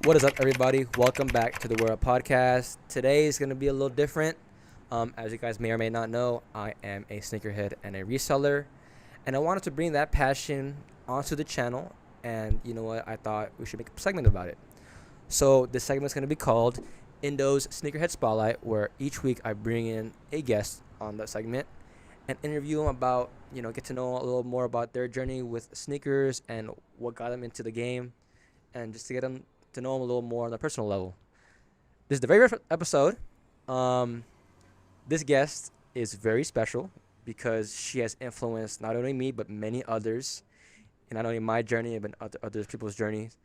What is up, everybody? Welcome back to the World Podcast. Today is going to be a little different. As you guys may or may not know, I am a sneakerhead and a reseller, and I wanted to bring that passion onto the channel. And you know what? I thought we should make a segment about it. So this segment is going to be called Indo's Sneakerhead Spotlight, where each week I bring in a guest on the segment and interview them about, get to know a little more about their journey with sneakers and what got them into the game, and just to get them to know them a little more on a personal level. This is the very first episode. This guest is very special because she has influenced not only me but many others, and not only my journey but other people's journeys.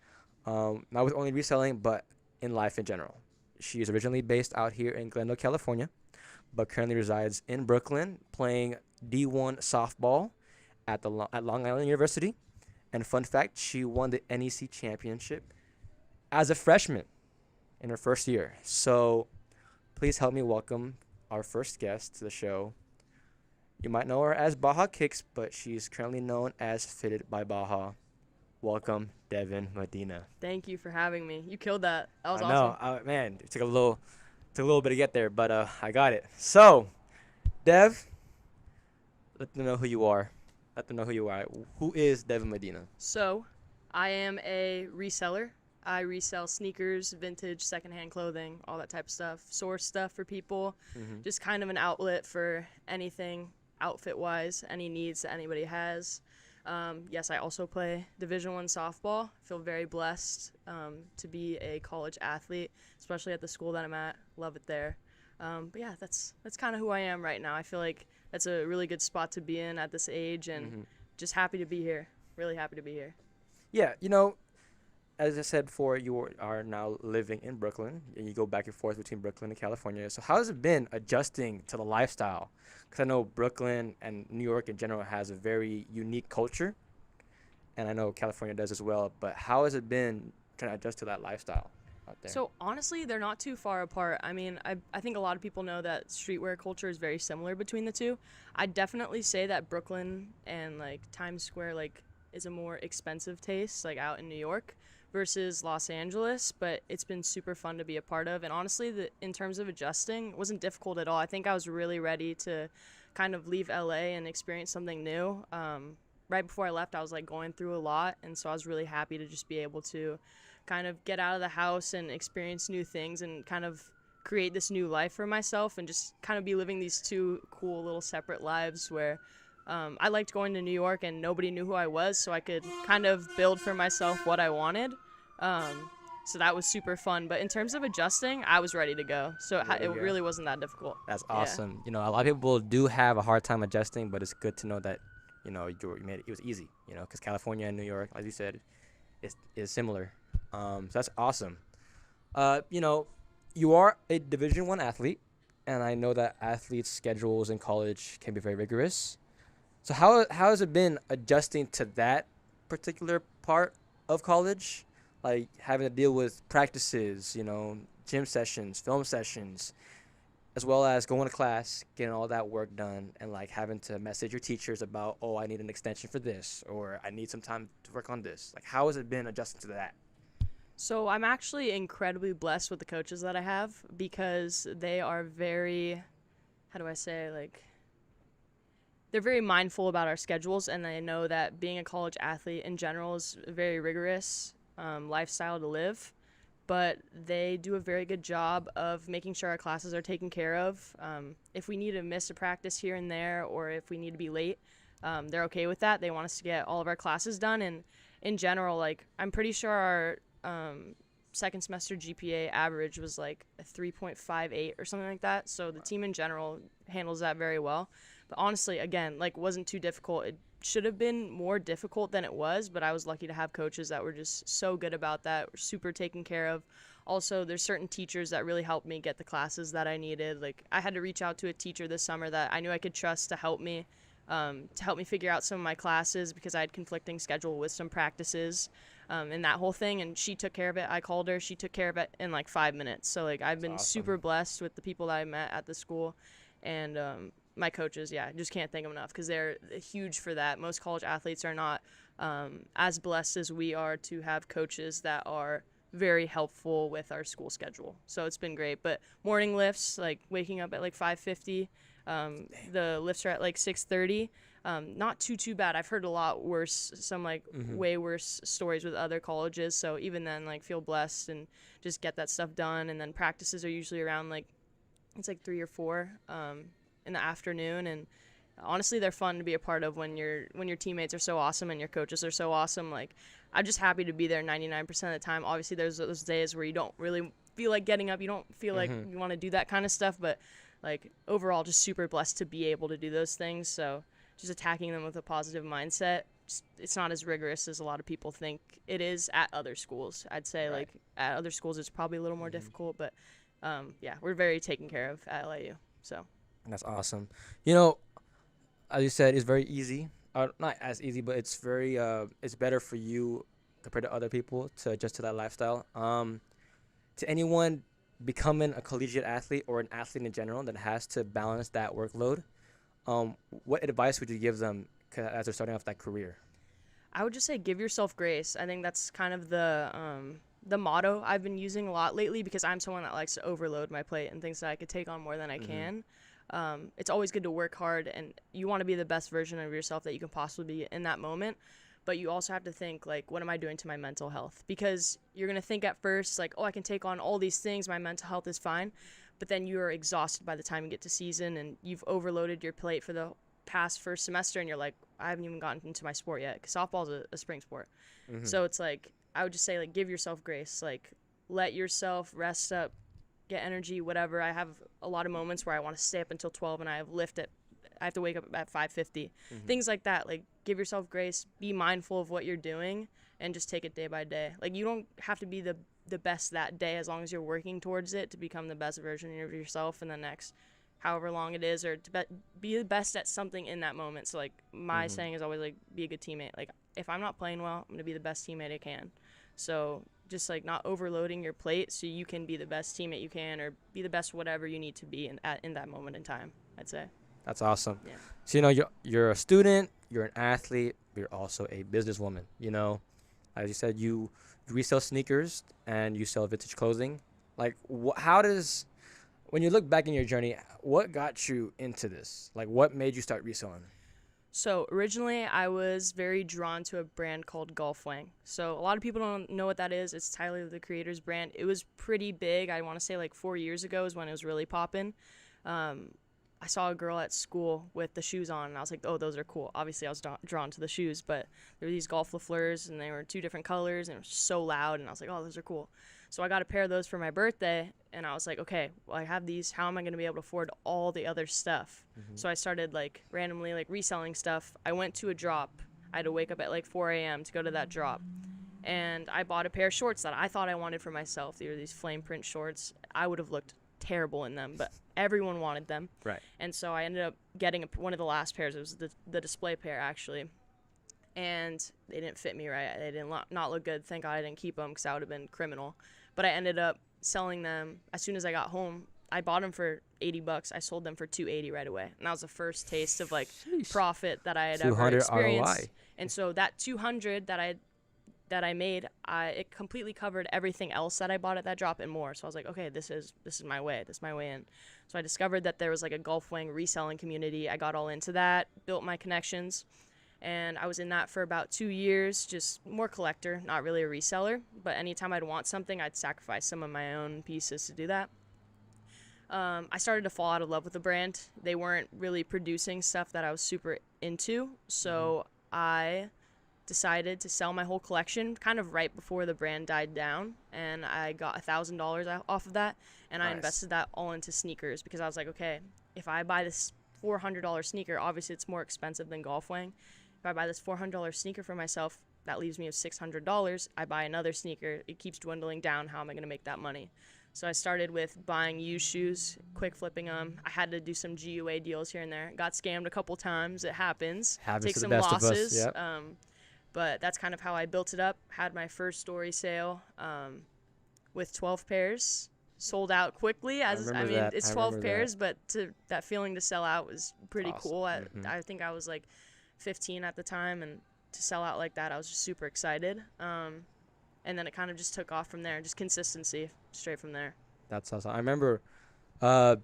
Not with only reselling, but in life in general. She is originally based out here in Glendale, California, but currently resides in Brooklyn, playing D1 softball at Long Island University. And fun fact, she won the NEC Championship as a freshman in her first year. So please help me welcome our first guest to the show. You might know her as Baja Kicks, but she's currently known as Fitted by Baja. Welcome, Devon Medina. Thank you for having me. You killed that. That was awesome. I know, man, it took a little bit to get there, but I got it. So, Dev, let them know who you are. Who is Devon Medina? So, I am a reseller. I resell sneakers, vintage, secondhand clothing, all that type of stuff. Source stuff for people. Mm-hmm. Just kind of an outlet for anything outfit-wise, any needs that anybody has. Yes, I also play Division I softball. I feel very blessed to be a college athlete, especially at the school that I'm at. Love it there. But yeah, that's kind of who I am right now. I feel like that's a really good spot to be in at this age, and just happy to be here. Really happy to be here. Yeah, as I said before, you are now living in Brooklyn, and you go back and forth between Brooklyn and California. So how has it been adjusting to the lifestyle? Because I know Brooklyn and New York in general has a very unique culture, and I know California does as well. But how has it been trying to adjust to that lifestyle out there? So honestly, they're not too far apart. I mean, I think a lot of people know that streetwear culture is very similar between the two. I'd definitely say that Brooklyn and Times Square is a more expensive taste out in New York versus Los Angeles, but it's been super fun to be a part of. And honestly, in terms of adjusting, it wasn't difficult at all. I think I was really ready to kind of leave LA and experience something new. Right before I left, I was going through a lot, and so I was really happy to just be able to kind of get out of the house and experience new things and kind of create this new life for myself, and just kind of be living these two cool little separate lives where I liked going to New York and nobody knew who I was, so I could kind of build for myself what I wanted. So that was super fun. But in terms of adjusting, I was ready to go. So it really wasn't that difficult. That's awesome. Yeah. A lot of people do have a hard time adjusting, but it's good to know that, you made it was easy, because California and New York, as you said, is similar. So that's awesome. You are a Division I athlete, and I know that athletes' schedules in college can be very rigorous. So how has it been adjusting to that particular part of college? Having to deal with practices, gym sessions, film sessions, as well as going to class, getting all that work done, and having to message your teachers about, I need an extension for this, or I need some time to work on this. How has it been adjusting to that? So I'm actually incredibly blessed with the coaches that I have, because they are very, they're very mindful about our schedules, and they know that being a college athlete in general is a very rigorous lifestyle to live, but they do a very good job of making sure our classes are taken care of. If we need to miss a practice here and there, or if we need to be late, they're okay with that. They want us to get all of our classes done, and in general, I'm pretty sure our second semester GPA average was a 3.58 or something like that. So the team in general handles that very well. But honestly, again, wasn't too difficult. It should have been more difficult than it was, but I was lucky to have coaches that were just so good about that, were super taken care of. Also, there's certain teachers that really helped me get the classes that I needed. I had to reach out to a teacher this summer that I knew I could trust to help me figure out some of my classes, because I had conflicting schedule with some practices and that whole thing, and she took care of it. I called her. She took care of it in 5 minutes. So I've been super blessed with the people that I met at the school, and my coaches, I just can't thank them enough, because they're huge for that. Most college athletes are not as blessed as we are to have coaches that are very helpful with our school schedule. So it's been great. But morning lifts, like waking up at like 5:50, the lifts are at like 6:30. Not too bad. I've heard a lot worse, some like way worse stories with other colleges. So even then, like, feel blessed and just get that stuff done. And then practices are usually around like, it's like 3 or 4 in the afternoon. And honestly, they're fun to be a part of when your teammates are so awesome and your coaches are so awesome. Like, I'm just happy to be there 99% of the time. Obviously, there's those days where you don't really feel like getting up. You don't feel like you want to do that kind of stuff. But like, overall, just super blessed to be able to do those things. So just attacking them with a positive mindset. It's not as rigorous as a lot of people think it is at other schools. I'd say like at other schools it's probably a little more difficult, but yeah, we're very taken care of at LIU. So That's awesome. You know, as you said, it's very easy. Not as easy, but it's very it's better for you compared to other people to adjust to that lifestyle. To anyone becoming a collegiate athlete or an athlete in general that has to balance that workload, what advice would you give them as they're starting off that career? I would just say give yourself grace. I think that's kind of the motto I've been using a lot lately, because I'm someone that likes to overload my plate and thinks that I could take on more than I can. It's always good to work hard, and you want to be the best version of yourself that you can possibly be in that moment. But you also have to think, like, what am I doing to my mental health? Because you're going to think at first, like, oh, I can take on all these things. My mental health is fine. But then you're exhausted by the time you get to season, and you've overloaded your plate for the past first semester, and you're like, I haven't even gotten into my sport yet, because softball's a spring sport. So it's like, I would just say, like, give yourself grace. Like, let yourself rest up, get energy, whatever. I have a lot of moments where I want to stay up until 12 and I have to wake up at 5:50. Things like that. Like, give yourself grace, be mindful of what you're doing, and just take it day by day. Like, you don't have to be the best that day, as long as you're working towards it to become the best version of yourself in the next however long it is, or to be the best at something in that moment. So, like, my saying is always, like, be a good teammate. Like, if I'm not playing well, I'm going to be the best teammate I can. So just, like, not overloading your plate so you can be the best teammate you can, or be the best whatever you need to be in that moment in time, I'd say. That's awesome. Yeah. So, you know, you're a student, you're an athlete, but you're also a businesswoman. You know, as you said, you resell sneakers and you sell vintage clothing. Like, when you look back in your journey, what got you into this? Like, what made you start reselling? So originally, I was very drawn to a brand called Golfwang. So a lot of people don't know what that is. It's Tyler, the Creator's brand. It was pretty big. I want to say like 4 years ago is when it was really popping. I saw a girl at school with the shoes on, and I was like, oh, those are cool. Obviously, I was drawn to the shoes, but there were these Golf LaFleurs, and they were 2 different colors, and it was so loud, and I was like, oh, those are cool. So I got a pair of those for my birthday, and I was like, okay, well, I have these. How am I going to be able to afford all the other stuff? So I started, like, randomly, like, reselling stuff. I went to a drop. I had to wake up at, like, 4 a.m. to go to that drop. And I bought a pair of shorts that I thought I wanted for myself. They were these flame print shorts. I would have looked terrible in them, but everyone wanted them. Right. And so I ended up getting one of the last pairs. It was the display pair, actually. And they didn't fit me right. They didn't not look good. Thank God I didn't keep them, because that would have been criminal. But I ended up selling them as soon as I got home. I bought them for $80. I sold them for $280 right away. And that was the first taste of, like, profit that I had ever experienced. ROI. And so that $200 that I made, it completely covered everything else that I bought at that drop and more. So I was like, okay, this is my way. This is my way in. So I discovered that there was, like, a Golfwang reselling community. I got all into that, built my connections, and I was in that for about 2 years, just more collector, not really a reseller. But anytime I'd want something, I'd sacrifice some of my own pieces to do that. I started to fall out of love with the brand. They weren't really producing stuff that I was super into, so I decided to sell my whole collection kind of right before the brand died down, and I got $1,000 off of that, and I invested that all into sneakers, because I was like, okay, if I buy this $400 sneaker, obviously it's more expensive than Golfwang. If I buy this $400 sneaker for myself, that leaves me with $600. I buy another sneaker, it keeps dwindling down. How am I going to make that money? So I started with buying used shoes, quick flipping them. I had to do some GUA deals here and there. Got scammed a couple times. It happens. Take to some the best losses. of us. Yep. But that's kind of how I built it up. Had my first story sale with 12 pairs. Sold out quickly. It's 12 pairs, but that feeling to sell out was pretty cool. I think I was like 15 at the time, and to sell out like that, I was just super excited. And and then it kind of just took off from there. Just consistency straight from there. That's awesome. I remember, uh,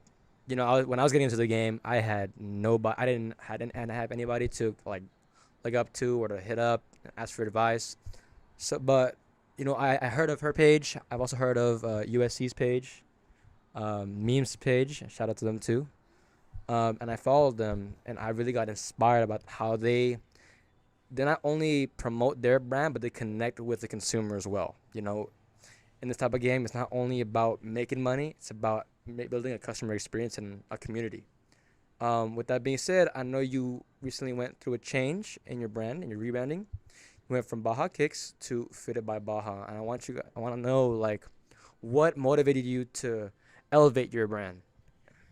when I was getting into the game, I had nobody. I didn't have anybody to like look up to or to hit up and ask for advice. So, but I heard of her page. I've also heard of USC's page, memes page. Shout out to them too. And I followed them, and I really got inspired about how they not only promote their brand, but they connect with the consumer as well. In this type of game, it's not only about making money; it's about building a customer experience and a community. With that being said, I know you recently went through a change in your brand and your rebranding. You went from Baja Kicks to Fitted by Baja, and I want to know like what motivated you to elevate your brand.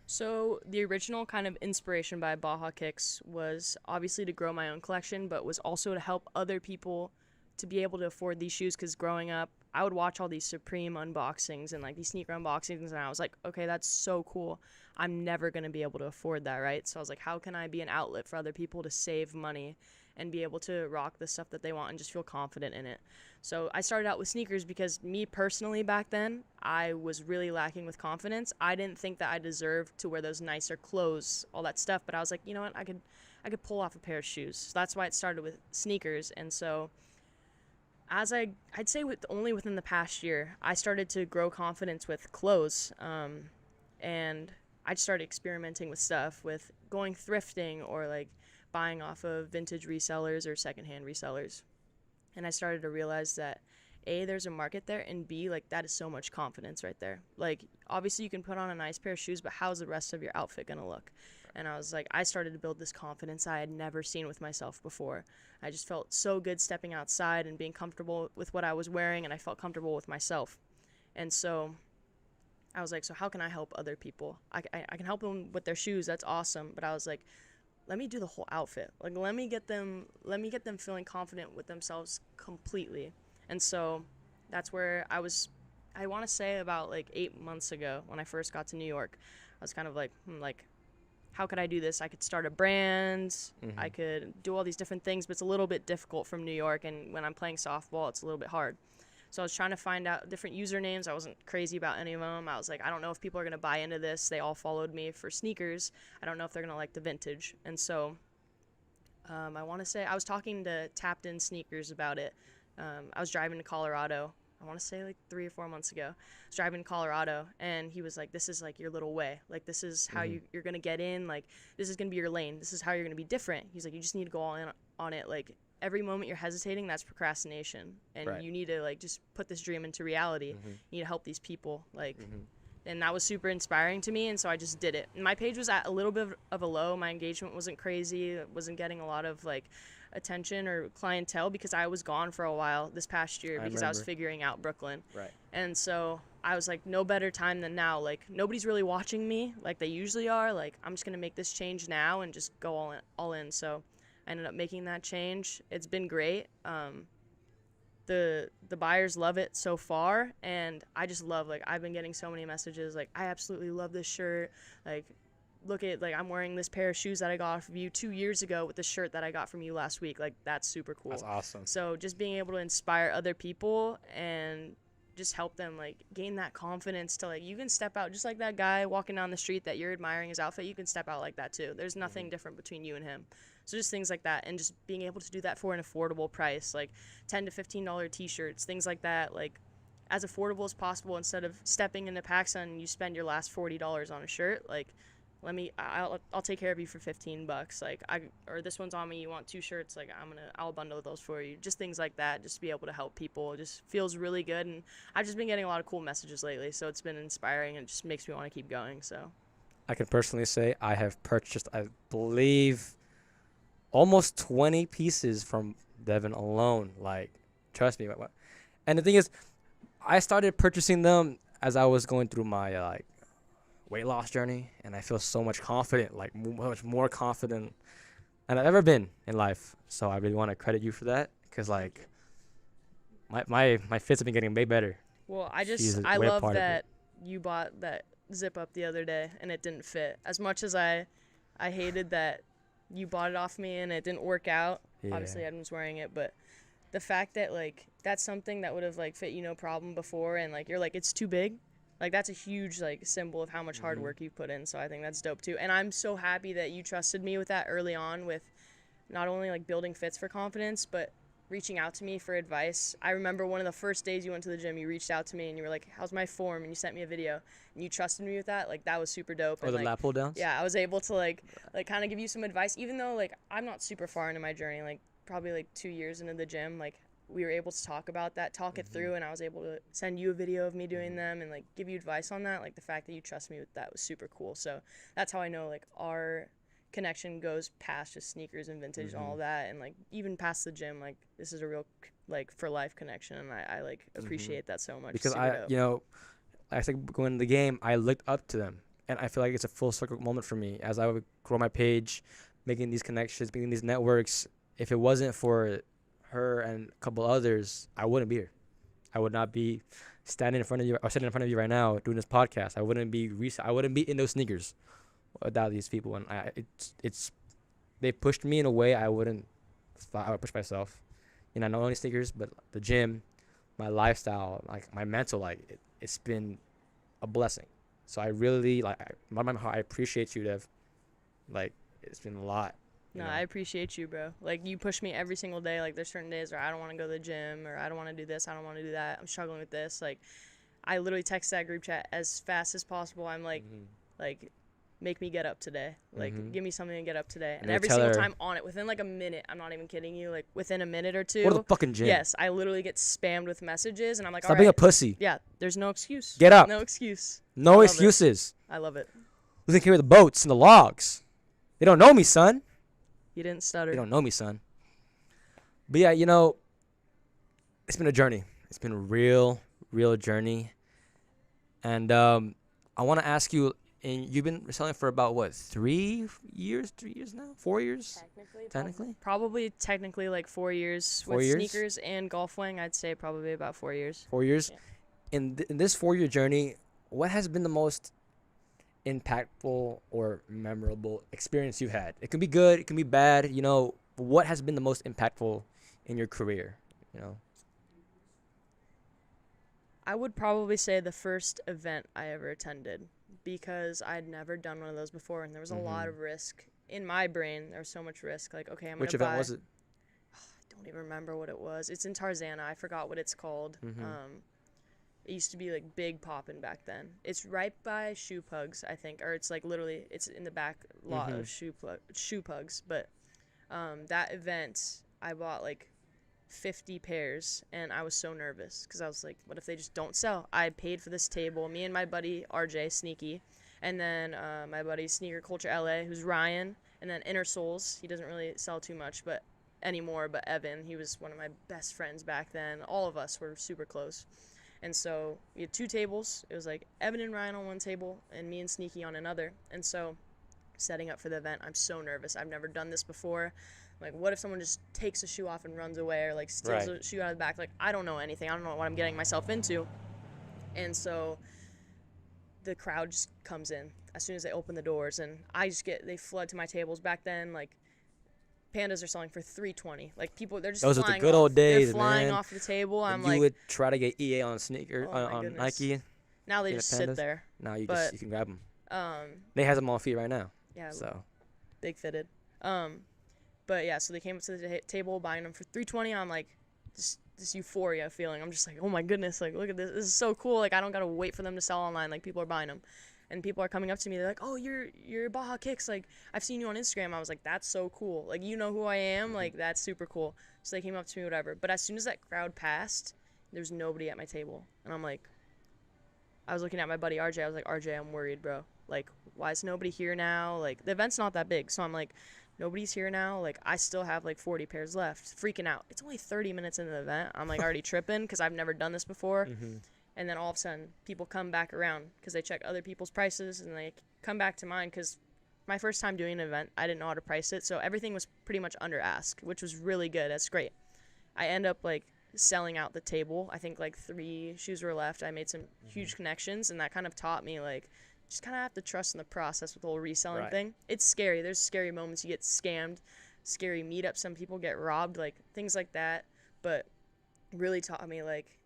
So the original kind of inspiration by Baja Kicks was obviously to grow my own collection, but was also to help other people to be able to afford these shoes. Because growing up, I would watch all these Supreme unboxings and like these sneaker unboxings, and I was like, okay, that's so cool. I'm never going to be able to afford that, right? So I was like, how can I be an outlet for other people to save money and be able to rock the stuff that they want and just feel confident in it? So I started out with sneakers because me personally back then, I was really lacking with confidence. I didn't think that I deserved to wear those nicer clothes, all that stuff, but I was like, you know what, I could pull off a pair of shoes. So that's why it started with sneakers. And so as I'd say only within the past year, I started to grow confidence with clothes, and I started experimenting with stuff, with going thrifting or like buying off of vintage resellers or secondhand resellers. And I started to realize that A, there's a market there, and B, like that is so much confidence right there. Like obviously you can put on a nice pair of shoes, but how's the rest of your outfit gonna look? And I was like, I started to build this confidence I had never seen with myself before. I just felt so good stepping outside and being comfortable with what I was wearing, and I felt comfortable with myself. And so I was like, so how can I help other people? I can help them with their shoes. That's awesome. But I was like, let me do the whole outfit. Like, let me get them feeling confident with themselves completely. And so that's where I want to say about like 8 months ago when I first got to New York. I was kind of like, how could I do this? I could start a brand. Mm-hmm. I could do all these different things, but it's a little bit difficult from New York. And when I'm playing softball, it's a little bit hard. So I was trying to find out different usernames. I wasn't crazy about any of them. I was like, I don't know if people are going to buy into this. They all followed me for sneakers. I don't know if they're going to like the vintage. And so I want to say I was talking to Tapped In Sneakers about it. I was driving to Colorado. I want to say like 3 or 4 months ago. I was driving to Colorado, and he was like, this is like your little way. Like, this is how you're going to get in. Like, this is going to be your lane. This is how you're going to be different. He's like, you just need to go all in on it. Like, every moment you're hesitating, that's procrastination. And Right. you need to like just put this dream into reality. You need to help these people. Like, and that was super inspiring to me, and so I just did it. And my page was at a little bit of a low. My engagement wasn't crazy. It wasn't getting a lot of like attention or clientele because I was gone for a while this past year because I was figuring out Brooklyn. Right. And so I was like, no better time than now. Like, nobody's really watching me like they usually are. Like, I'm just gonna make this change now and just go all in. So I ended up making that change. It's been great. The buyers love it so far, and I just love, like, I've been getting so many messages like, I absolutely love this shirt. Like, look at, like, I'm wearing this pair of shoes that I got off of you 2 years ago with the shirt that I got from you last week. Like, that's super cool. That's awesome. So just being able to inspire other people and just help them like gain that confidence to like, you can step out just like that guy walking down the street that you're admiring his outfit. You can step out like that too. There's nothing different between you and him. So just things like that, and just being able to do that for an affordable price, like $10 to $15 t-shirts, things like that, like as affordable as possible. Instead of stepping into PacSun and you spend your last $40 on a shirt, like, I'll take care of you for $15. Like, or this one's on me, you want 2 shirts, like I'll bundle those for you. Just things like that, just to be able to help people. It just feels really good, and I've just been getting a lot of cool messages lately, so it's been inspiring and it just makes me want to keep going. So I can personally say I have purchased, I believe, almost 20 pieces from Devon alone. Like, trust me. And the thing is, I started purchasing them as I was going through my weight loss journey, and I feel so much confident, like much more confident than I've ever been in life. So I really want to credit you for that, because like my fits have been getting way better. well, I love that you bought that zip up the other day and it didn't fit. As much as I hated that you bought it off me and it didn't work out. Yeah. Obviously, Edmund's wearing it, but the fact that like that's something that would have like fit no problem before, and like you're like it's too big, like that's a huge like symbol of how much hard work you've put in. So I think that's dope too, and I'm so happy that you trusted me with that early on, with not only like building fits for confidence, but reaching out to me for advice. I remember one of the first days you went to the gym, you reached out to me and you were like, how's my form? And you sent me a video and you trusted me with that. Like that was super dope. Or and, the like, lat pull downs. yeah, I was able to like kind of give you some advice, even though like I'm not super far into my journey, like probably like 2 years into the gym. Like we were able to talk about that, talk it through, and I was able to send you a video of me doing them and like give you advice on that. Like the fact that you trust me with that was super cool. So that's how I know like our connection goes past just sneakers and vintage and all that, and like even past the gym. Like this is a real like for life connection, and I like appreciate that so much. Because Super I, dope. you know, like I said going to the game, I looked up to them, and I feel like it's a full circle moment for me as I would grow my page, making these connections, making these networks. If it wasn't for her and a couple others, I wouldn't be here. I would not be standing in front of you or sitting in front of you right now doing this podcast. I wouldn't be in those sneakers without these people. And it's they pushed me in a way I wouldn't thought I would push myself. You know, not only sneakers, but the gym, my lifestyle, like my mental, like it's been a blessing. So I really I appreciate you, Dev. Like it's been a lot. No, I appreciate you, bro. Like, you push me every single day. Like, there's certain days where I don't want to go to the gym, or I don't want to do this, I don't want to do that. I'm struggling with this. Like, I literally text that group chat as fast as possible. I'm like, make me get up today. Like, give me something to get up today. And every single time on it, within like a minute, I'm not even kidding you, like, within a minute or two. Go to the fucking gym. Yes, I literally get spammed with messages, and I'm like, Stop being a pussy. Yeah, there's no excuse. Get up. No excuse. No excuses. I love it. Losing care of the boats and the logs. They don't know me, son. You didn't stutter. They don't know me, son. But yeah, you know, it's been a journey. It's been a real journey. And I want to ask you, and you've been reselling for about, what, 3 years? 3 years now? 4 years? Technically? Probably technically like 4 years. 4 with years? Sneakers and golf wing, I'd say probably about 4 years. 4 years? Yeah. In this 4-year journey, what has been the most impactful or memorable experience you've had? It can be good, it can be bad. You know, what has been the most impactful in your career? You know, I would probably say the first event I ever attended, because I'd never done one of those before, and there was a lot of risk in my brain. There was so much risk. Like, okay, I'm which gonna event buy. was it? I don't even remember what it was. It's in Tarzana. I forgot what it's called. It used to be like big poppin' back then. It's right by Shoe Pugs, I think, or it's like literally it's in the back lot of Shoe Pugs. But that event, I bought like 50 pairs, and I was so nervous because I was like, what if they just don't sell? I paid for this table. Me and my buddy RJ Sneaky, and then my buddy Sneaker Culture LA, who's Ryan, and then Inner Souls. He doesn't really sell too much, but anymore. But Evan, he was one of my best friends back then. All of us were super close. And so we had 2 tables. It was like Evan and Ryan on one table and me and Sneaky on another. And so setting up for the event, I'm so nervous. I've never done this before. Like, what if someone just takes a shoe off and runs away, or like steals a shoe out of the back? Like, I don't know anything. I don't know what I'm getting myself into. And so the crowd just comes in as soon as they open the doors, and they flood to my tables. Back then, like, Pandas are selling for $320. Like, people, they're just Those were flying the good old days, They're flying man. off the table. I'm you like, would try to get EA on sneaker on goodness. Nike. Now they just sit there. Now you But, you can grab them. Um, They has them on feet right now. yeah, So big fitted. But yeah, so they came up to the table buying them for $320. I'm like, this euphoria feeling. I'm just like, oh my goodness, like, look at this. This is so cool. Like, I don't gotta wait for them to sell online. Like, people are buying them. And people are coming up to me. They're like, oh, you're Baja Kicks. Like, I've seen you on Instagram. I was like, that's so cool. Like, you know who I am. Like, that's super cool. So they came up to me, whatever. But as soon as that crowd passed, there's nobody at my table. And I'm like, I was looking at my buddy RJ. I was like, RJ, I'm worried, bro. Like, why is nobody here now? Like, the event's not that big. So I'm like, nobody's here now. Like, I still have like 40 pairs left. Freaking out. It's only 30 minutes into the event. I'm like already tripping because I've never done this before. And then all of a sudden, people come back around because they check other people's prices, and they come back to mine because my first time doing an event, I didn't know how to price it. So everything was pretty much under ask, which was really good. That's great. I end up like selling out the table. I think like 3 shoes were left. I made some huge connections, and that kind of taught me like just kind of have to trust in the process with the whole reselling thing. It's scary. There's scary moments. You get scammed, scary meetups. Some people get robbed, like things like that. but really taught me, like,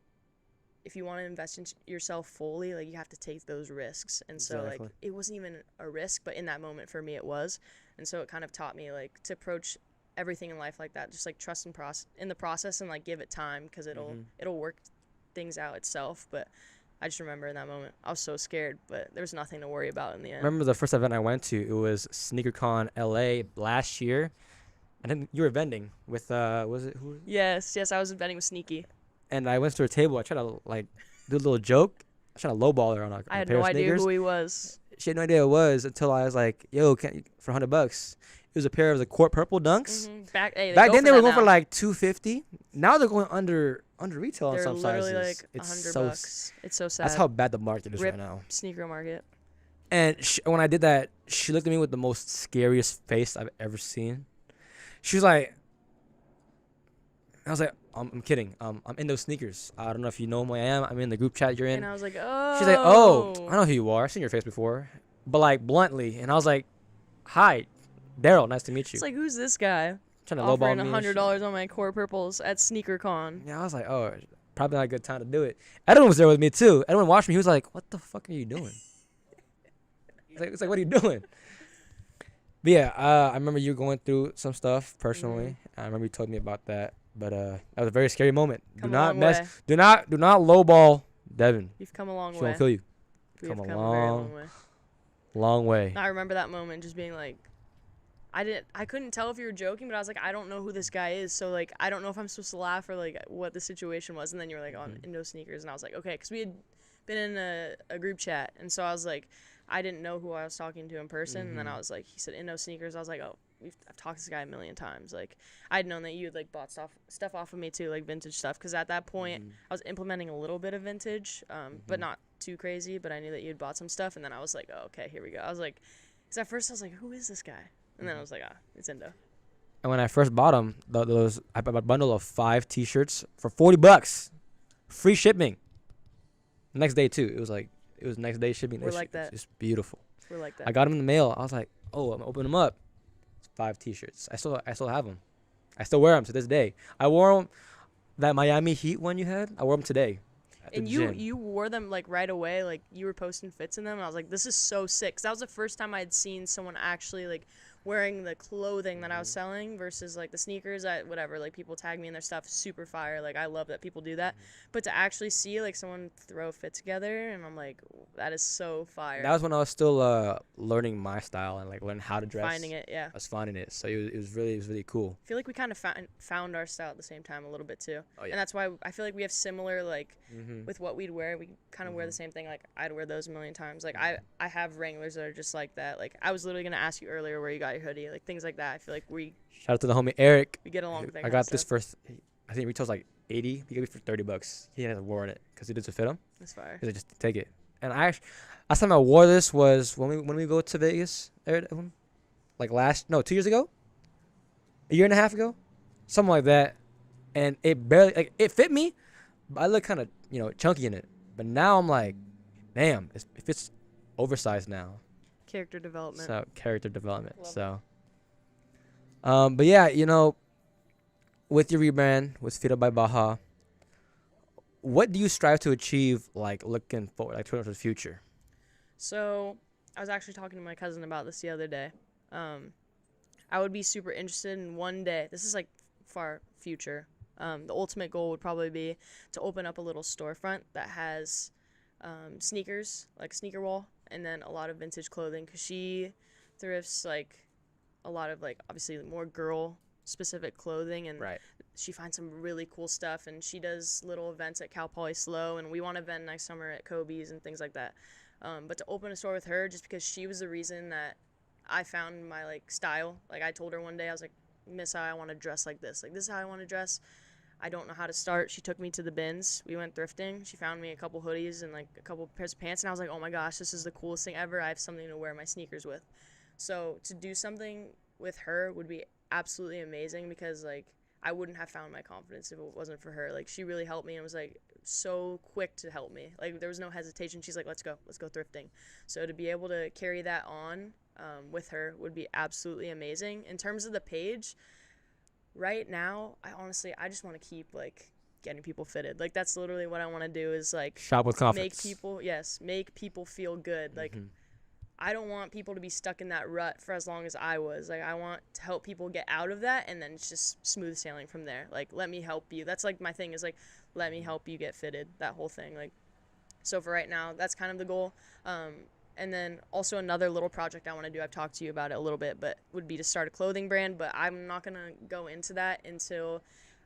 if you want to invest in yourself fully, like, you have to take those risks. And so, like, Exactly. it wasn't even a risk, but in that moment for me it was. And so it kind of taught me, like, to approach everything in life like that, just like trust in the process, and like give it time, because it'll work things out itself. But I just remember in that moment I was so scared, but there was nothing to worry about in the end. Remember the first event I went to? It was SneakerCon LA last year, and then you were vending with was it who? Yes, I was betting with Sneaky. And I went to her table. I tried to like do a little joke. I tried to lowball her on a I had pair no of idea sneakers. who he was. She had no idea who it was until I was like, "Yo, for $100?" It was a pair of the Court Purple Dunks. Back Then they were going now. for like $250. Now they're going under retail They're on some literally sizes. like It's $100. It's so sad. That's how bad the market is Rip right now. sneaker market. And when I did that, she looked at me with the most scariest face I've ever seen. She was like, I was like, I'm kidding. I'm Indo sneakers. I don't know if you know who I am. I'm in the group chat you're in. And I was like, oh. She's like, oh, I know who you are. I've seen your face before. But like bluntly. And I was like, hi, Darryl. Nice to meet you. It's like, who's this guy? Trying to Offering lowball me. $100 on my core purples at SneakerCon. Yeah, I was like, oh, probably not a good time to do it. Edwin was there with me too. Edwin watched me. He was like, what the fuck are you doing? It's like, what are you doing? But yeah, I remember you going through some stuff personally. I remember you told me about that. But that was a very scary moment. Come a long way. Do not lowball Devon. You've come a long She way. won't kill you. We Come have a come a very long way. Long way. I remember that moment just being like, I couldn't tell if you were joking, but I was like, I don't know who this guy is, so like I don't know if I'm supposed to laugh or like what the situation was. And then you were like, oh, I'm Indo sneakers, and I was like, okay, because we had been in a group chat, and so I was like, I didn't know who I was talking to in person, and then I was like, he said Indo sneakers. I was like, oh, I've talked to this guy a million times. Like, I'd known that you had like bought stuff off of me too, like vintage stuff, because at that point I was implementing a little bit of vintage, but not too crazy. But I knew that you had bought some stuff, and then I was like, oh, okay, here we go. I was like, because at first I was like, who is this guy? And then I was like, it's Indo. And when I first bought them, I bought a bundle of 5 T-shirts for $40, free shipping. Next day too. It was next day shipping. We're like that. It's beautiful. We're like that. I got them in the mail. I was like, oh, I'm opening them up. It's 5 T-shirts. I still have them. I still wear them to this day. I wore them, that Miami Heat one you had. I wore them today. And you wore them like right away. Like you were posting fits in them, and I was like, this is so sick. 'Cause that was the first time I'd seen someone actually like wearing the clothing that I was selling versus like the sneakers. Whatever, like people tag me in their stuff, super fire. Like I love that people do that. But to actually see like someone throw a fit together, and I'm like, that is so fire. That was when I was still learning my style and like learning how to dress. Finding it, yeah. I was finding it, so it was really cool. I feel like we kind of found our style at the same time a little bit too. Oh, yeah. And that's why I feel like we have similar like with what we'd wear. We kind of wear the same thing. Like I'd wear those a million times. Like I have Wranglers that are just like that. Like I was literally gonna ask you earlier where you got your hoodie. Like things like that. I feel like we Shout out to the homie Eric. get along with that I kind got of this stuff. for, I think retail's like 80. He gave me for $30. He hasn't worn it because it doesn't fit him. That's fire. He's like, just take it. And last time I wore this was when we go to Vegas, like 2 years ago, a year and a half ago, something like that. And it barely, like, it fit me, but I look kind of chunky in it. But now I'm like, damn, it fits oversized now. Character development. So character development. Love So, but yeah, with your rebrand with Fita by Baja, what do you strive to achieve, like looking forward, like towards the future? So I was actually talking to my cousin about this the other day. I would be super interested in one day. This is like far future. The ultimate goal would probably be to open up a little storefront that has sneakers, like sneaker wall, and then a lot of vintage clothing, because she thrifts like a lot of like obviously more girl specific clothing, and Right. she finds some really cool stuff, and she does little events at Cal Poly Slow, and we want to event next summer at Kobe's and things like that. But to open a store with her, just because she was the reason that I found my like style. Like I told her one day, I was like, Miss, I want to dress like this. Like this is how I want to dress. I don't know how to start. She took me to the bins. We went thrifting. She found me a couple hoodies and like a couple pairs of pants, and I was like, oh my gosh, this is the coolest thing ever. I have something to wear my sneakers with. So to do something with her would be absolutely amazing, because like I wouldn't have found my confidence if it wasn't for her. Like she really helped me and was like so quick to help me. Like there was no hesitation. She's like, let's go thrifting. So to be able to carry that on with her would be absolutely amazing. In terms of the page, right now, I just want to keep like getting people fitted. Like that's literally what I want to do is like Shop with confidence. make people feel good. Like Mm-hmm. I don't want people to be stuck in that rut for as long as I was. Like I want to help people get out of that, and then it's just smooth sailing from there. Like let me help you. That's like my thing is like let me help you get fitted. That whole thing. Like so for right now, that's kind of the goal. And then also another little project I want to do, I've talked to you about it a little bit, but would be to start a clothing brand. But I'm not going to go into that until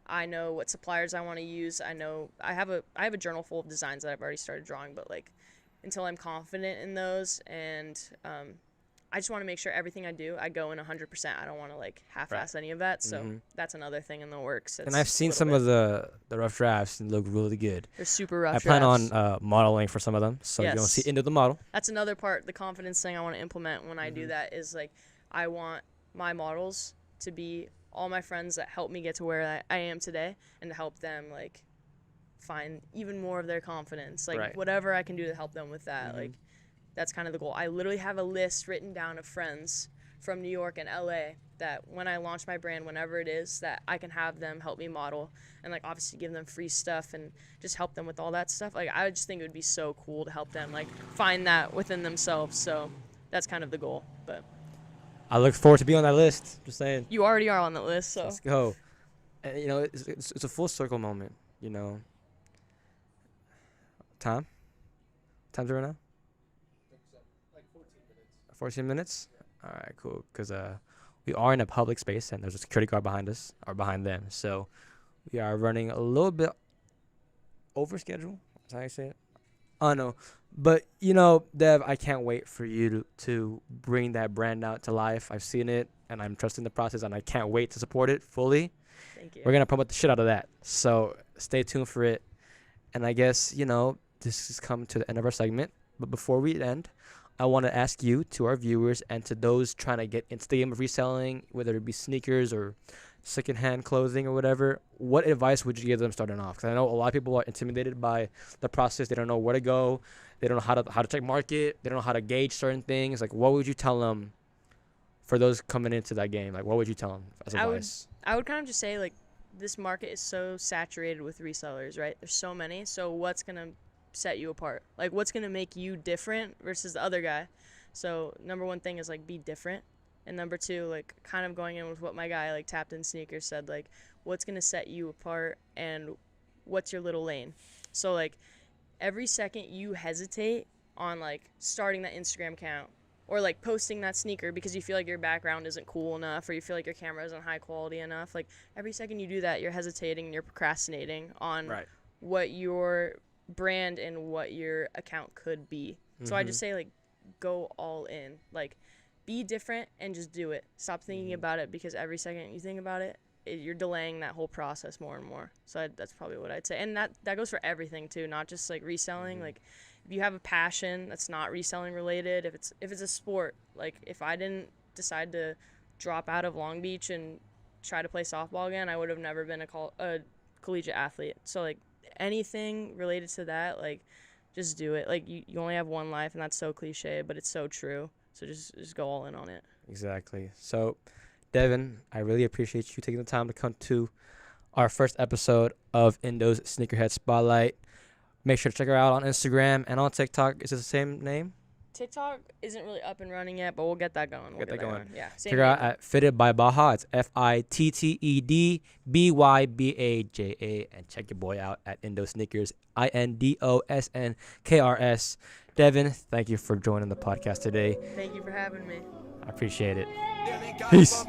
I know what suppliers I want to use. I know I have a journal full of designs that I've already started drawing, but like until I'm confident in those, and I just want to make sure everything I do, I go in 100%. I don't want to like half-ass any of that. So that's another thing in the works. And I've seen some of the rough drafts and look really good. They're super rough. I plan on modeling for some of them, so you're gonna see Indo the model. That's another part, the confidence thing I want to implement when I do that is like I want my models to be all my friends that help me get to where I am today, and to help them like find even more of their confidence. Like whatever I can do to help them with that. Like that's kind of the goal. I literally have a list written down of friends from New York and LA that when I launch my brand, whenever it is, that I can have them help me model, and like obviously give them free stuff and just help them with all that stuff. Like I just think it would be so cool to help them like find that within themselves. So that's kind of the goal. But I look forward to being on that list. Just saying. You already are on that list, so Let's go. And, you know, it's a full circle moment. You know. Time's right now. 14 minutes? All right, cool. Because we are in a public space, and there's a security guard behind us, or behind them. So we are running a little bit over schedule. That's how I say it. I know. But, you know, Dev, I can't wait for you to bring that brand out to life. I've seen it, and I'm trusting the process, and I can't wait to support it fully. thank you. We're going to promote the shit out of that. So stay tuned for it. And I guess, you know, this has come to the end of our segment. But before we end, I want to ask you, to our viewers, and to those trying to get into the game of reselling, whether it be sneakers or secondhand clothing or whatever, what advice would you give them starting off? Because I know a lot of people are intimidated by the process. They don't know where to go. They don't know how to check market. They don't know how to gauge certain things. Like, what would you tell them for those coming into that game? Like, what would you tell them as advice? I would kind of just say, like, this market is so saturated with resellers, right? There's so many. So what's going to set you apart? Like, what's going to make you different versus the other guy? So number one thing is, like, be different. And number two, like, kind of going in with what my guy, like, Tapped in Sneakers said, like, what's going to set you apart and what's your little lane? So, like, every second you hesitate on, like, starting that Instagram account or, like, posting that sneaker because you feel like your background isn't cool enough or you feel like your camera isn't high quality enough, like, every second you do that, you're hesitating and you're procrastinating on what your brand and what your account could be. So I just say, like, go all in. Like, be different and just do it. Stop thinking about it, because every second you think about it, you're delaying that whole process more and more. So that's probably what I'd say. And that goes for everything too, not just like reselling. Like, if you have a passion that's not reselling related, if it's a sport, like if I didn't decide to drop out of Long Beach and try to play softball again, I would have never been a collegiate athlete. So like anything related to that, like just do it. Like you only have one life, and that's so cliche, but it's so true. So just go all in on it. Exactly. So, Devon, I really appreciate you taking the time to come to our first episode of Indo's SneakerHead Spotlight. Make sure to check her out on Instagram and on TikTok. Is it the same name? TikTok isn't really up and running yet, but we'll get that going. Get that going. Yeah. Check her out at Fitted by Baja. It's FITTEDBYBAJA. And check your boy out at Indo Sneakers, INDOSNKRS. Devon, thank you for joining the podcast today. Thank you for having me. I appreciate it. Peace.